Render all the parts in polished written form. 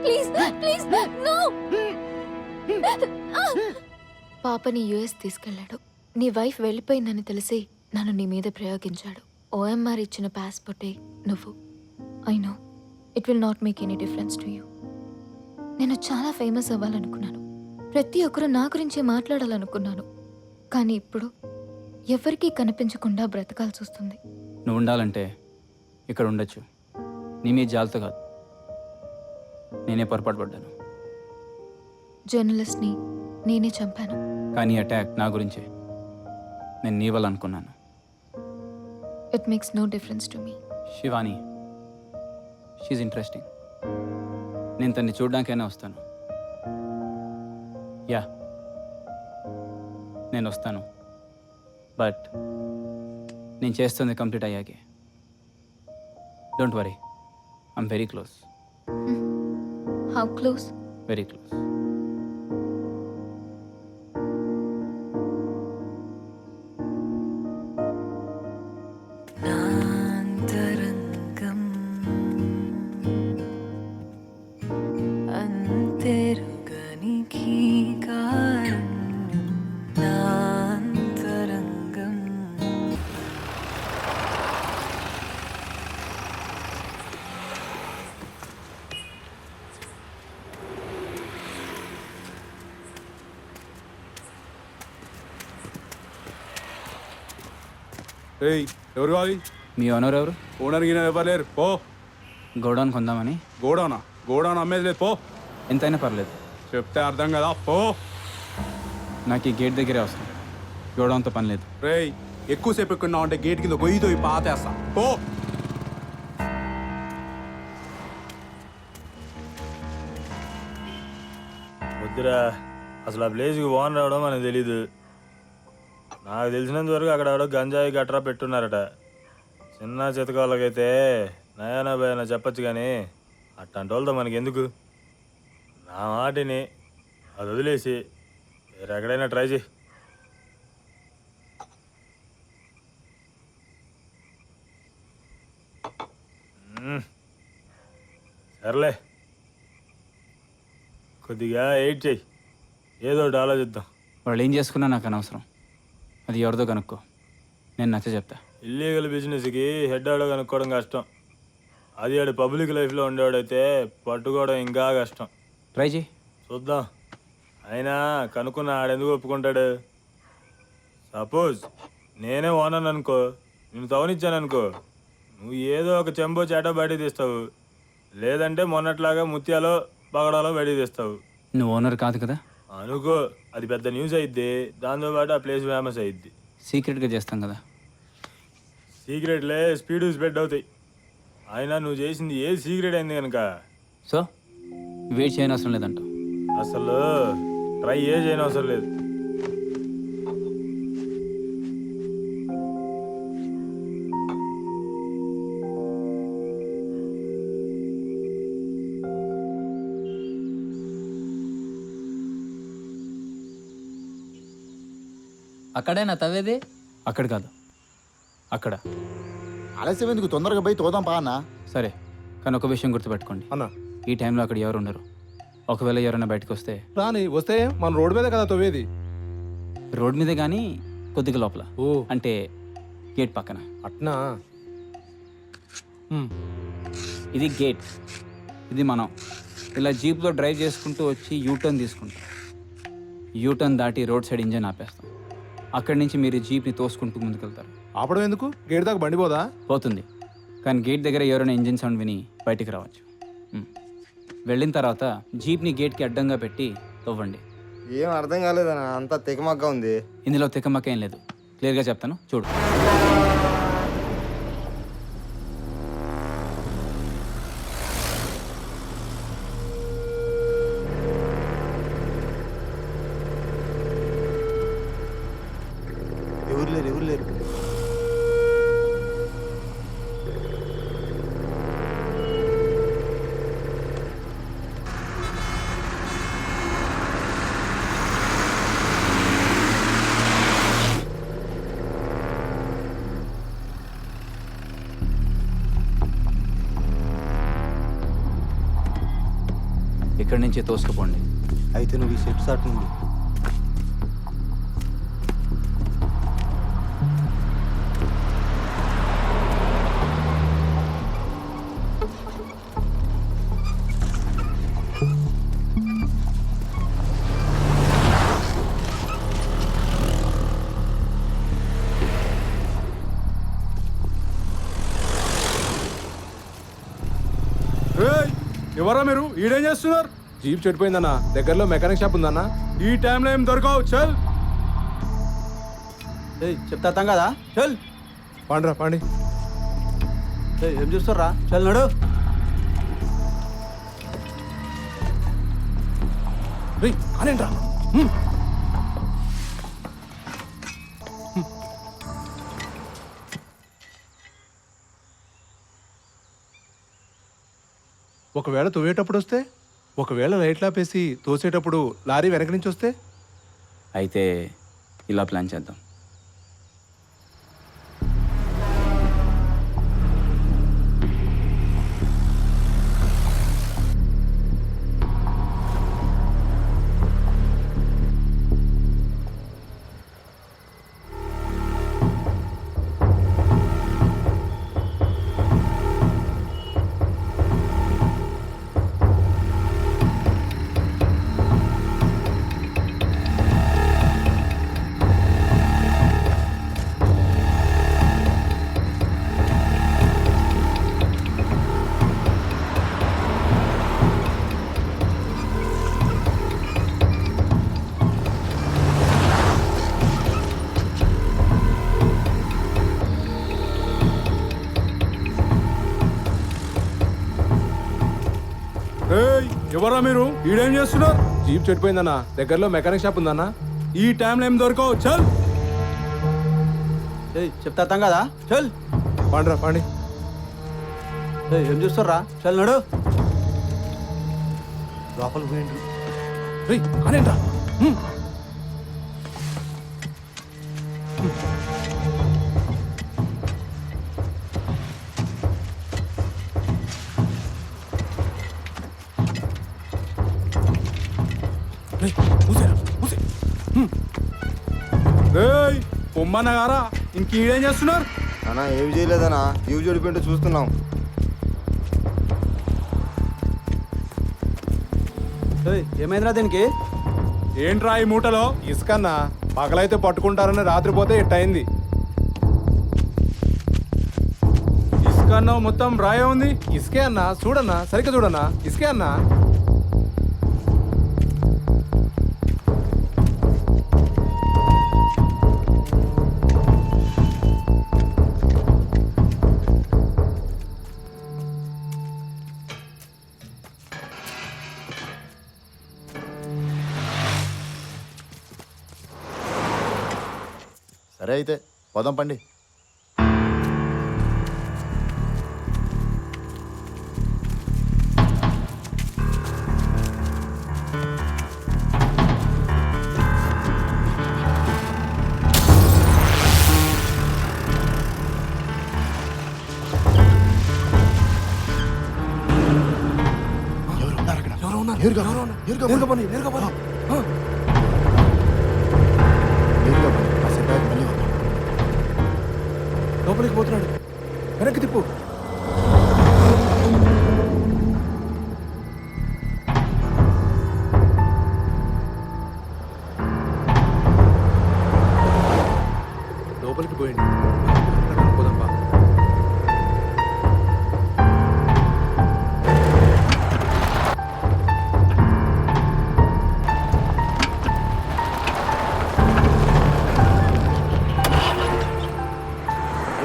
Please please no. పాపని US తీసుకెళ్లాడు. నీ వైఫ్ వెళ్ళిపోయిందని తెలిసి నన్ను నీ మీద ప్రయోగించాడు. ఓఎంఆర్ ఇచ్చిన పాస్పోర్టే నువ్వు. I know it will not make any difference to you. నేను చాలా ఫేమస్ అవ్వాలనుకున్నాను. ప్రతి ఒక్కరూ నా గురించే మాట్లాడాలనుకున్నాను. కానీ ఇప్పుడు ఎవరికీ కనిపించకుండా బ్రతకాల్సి వస్తుంది. నువ్వు ఉండాలంటే ఇక్కడ ఉండొచ్చు. నీ మీద జాలతో కాదు, నేనే పొరపాటు పడ్డాను. జర్నలిస్ట్ని నేనే చంపాను. కానీ అటాక్ నా గురించే. నేను నీ వల్ల అనుకున్నాను. It makes no difference to me. Shivani, she's interesting. నేను తన్ని చూడడానికైనా వస్తాను. యా, నేను వస్తాను. బట్ నేను చేస్తుంది కంప్లీట్ అయ్యాకే. Don't worry, I'm very close. How close? Very close. ఎవరు కావాలి? మీ ఓనర్ ఎవరు? ఓనర్ గిన ఇవ్వలేరు. పో. గోడౌన్ కొందామని. గోడౌనా? గోడౌన్ అమ్మేది లేదు. పో. ఎంతైనా పర్లేదు. చెప్తే అర్థం కదా. పో. నాకు ఈ గేట్ దగ్గరే అవసరం. గోడౌన్తో పని లేదు. రేయ్, ఎక్కువసేపు ఎక్కున్నావు అంటే గేట్ కింద గొయ్యితో పాతేస్తా. పో. వద్దురా, అసలు ఆ ప్లేస్కి ఓన్ రావడం మనకు తెలీదు. నాకు తెలిసినంత వరకు అక్కడ గంజాయి గట్రా పెట్టున్నారట. చిన్న చితకాళ్ళకైతే నయానా భయానా చెప్పచ్చు, కానీ అట్లాంటి వాళ్ళతో మనకి ఎందుకు? నా మాటిని అది వదిలేసి వేరే ఎక్కడైనా ట్రై చేయి. సర్లే, కొద్దిగా ఎయిట్ చెయ్యి, ఏదో ఒకటి ఆలోచిద్దాం. వాళ్ళు ఏం చేసుకున్నా నాకు అనవసరం. అది ఎవరిదో కనుక్కో, నేను నచ్చ చెప్తా. ఇల్లీగల్ బిజినెస్కి హెడ్ ఆడో కనుక్కోవడం కష్టం. అది ఆడు పబ్లిక్ లైఫ్లో ఉండేవాడైతే పట్టుకోవడం ఇంకా కష్టం. ట్రై చేయి, చూద్దాం. అయినా కనుక్కున్న ఆడెందుకు ఒప్పుకుంటాడు? సపోజ్ నేనే ఓనర్ అనుకో, నేను తవనిచ్చాను అనుకో, నువ్వు ఏదో ఒక చెంబో చేట బయట తీస్తావు, లేదంటే మొన్నట్లాగా ముత్యాలో పగడాలో బయట తీస్తావు. నువ్వు ఓనర్ కాదు కదా అనుకో, అది పెద్ద న్యూస్ అయిద్ది. దాంతోపాటు ఆ ప్లేస్ ఫేమస్ అయిద్ది. సీక్రెట్గా చేస్తాం కదా. సీక్రెట్లే స్పీడ్ స్ప్రెడ్ అవుతాయి. అయినా నువ్వు చేసింది ఏ సీక్రెట్ అయింది కనుక సో వెయిట్ చేయని అవసరం లేదంట. అసలు ట్రై ఏ చేయని అవసరం లేదు. అక్కడేనా తవ్వేది? అక్కడ కాదు, అక్కడ. ఆలస్యం ఎందుకు, తొందరగా పోయి తోదాం పా అన్న. సరే, కానీ ఒక విషయం గుర్తుపెట్టుకోండి అన్న, ఈ టైంలో అక్కడ ఎవరు ఉండరు. ఒకవేళ ఎవరైనా బయటకు వస్తే రాని వస్తే మన రోడ్డు మీద కదా తవ్వేది. రోడ్ మీదే కానీ కొద్దిగా లోపల. ఓ, అంటే గేట్ పక్కన. అట్నా? ఇది గేట్, ఇది మనం ఇలా జీప్లో డ్రైవ్ చేసుకుంటూ వచ్చి యూటర్న్ తీసుకుంటాం. యూటర్న్ దాటి రోడ్ సైడ్ ఇంజన్ ఆపేస్తాం. అక్కడి నుంచి మీరు జీప్ని తోసుకుంటూ ముందుకెళ్తారు. ఆపడం ఎందుకు? గేట్ దాకా బండి పోదా? పోతుంది, కానీ గేట్ దగ్గర ఎవరైనా ఇంజిన్ సౌండ్ విని బయటికి రావచ్చు. వెళ్ళిన తర్వాత జీప్ని గేట్కి అడ్డంగా పెట్టి తవ్వండి. ఏం అర్థం కాలేదన్న, అంతా తెగమగ్గా ఉంది. ఇందులో తికమక్క ఏం లేదు, క్లియర్గా చెప్తాను చూడు. ఎవరు లేరు, ఎవరు లేరు. ఇక్కడి నుంచి తోసుకుపోండి. అయితే నువ్వు ఈ సెట్ సాట్ నుండి ఏయ్, ఎవరా మీరు ఈడేం చేస్తున్నారు? జీప్ చెడిపోయిందన్నా, దగ్గరలో మెకానిక్ షాప్ ఉందన్నా. ఈ టైంలో ఏం దొరకవు. చల్. చెప్తా అర్థం కదా, చల్. పండ్రా పండి. ఏం చూస్తారా, చల్ నడు. అనేంట్రా ఒకవేళ తోయేటప్పుడు వస్తే, ఒకవేళ లైట్లు ఆపేసి తోసేటప్పుడు లారీ వెనక నుంచి వస్తే? అయితే ఇలా ప్లాన్ చేద్దాం. ఏయ్, ఎవరా మీరు ఈడేం చేస్తున్నారు? జీప్ చెడిపోయిందన్నా, దగ్గరలో మెకానిక్ షాప్ ఉందన్నా. ఈ టైంలో ఏం దొరకవు. చల్. చెప్తా అర్థం కదా, చల్. పండ్రా పండి. ఏం చూస్తారా, చల్ నడు. లోపలికి పోయిండ్రు. అనేంట్రా ఏయ్, పొమ్మన్న గారా, ఇంక ఈడేం చేస్తున్నారు? అన్నా ఏమి చేయలేదన్నా, జీవ్ చెడిపోయింటే చూస్తున్నాం. ఏమైందిరా దీనికి? ఏంట్రా ఈ మూటలో? ఇసుకన్నా, పగలైతే పట్టుకుంటారని రాత్రి పోతే ఇట్టయింది. ఇసుకన్నావు, మొత్తం రాయే ఉంది. ఇసుకే అన్నా, చూడన్నా, సరిగ్గా చూడన్నా, ఇసుకే అన్నా. సరే అయితే పోదాం పండి. లోపలికి పోతున్నాడు, వెనక్కి తిప్పు. లోపలికి పోయింది. పోదాం బా.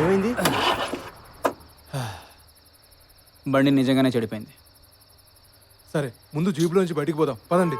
ఏమైంది? బండి నిజంగానే చెడిపోయింది. సరే, ముందు జీపులో నుంచి బయటికి పోదాం, పదండి.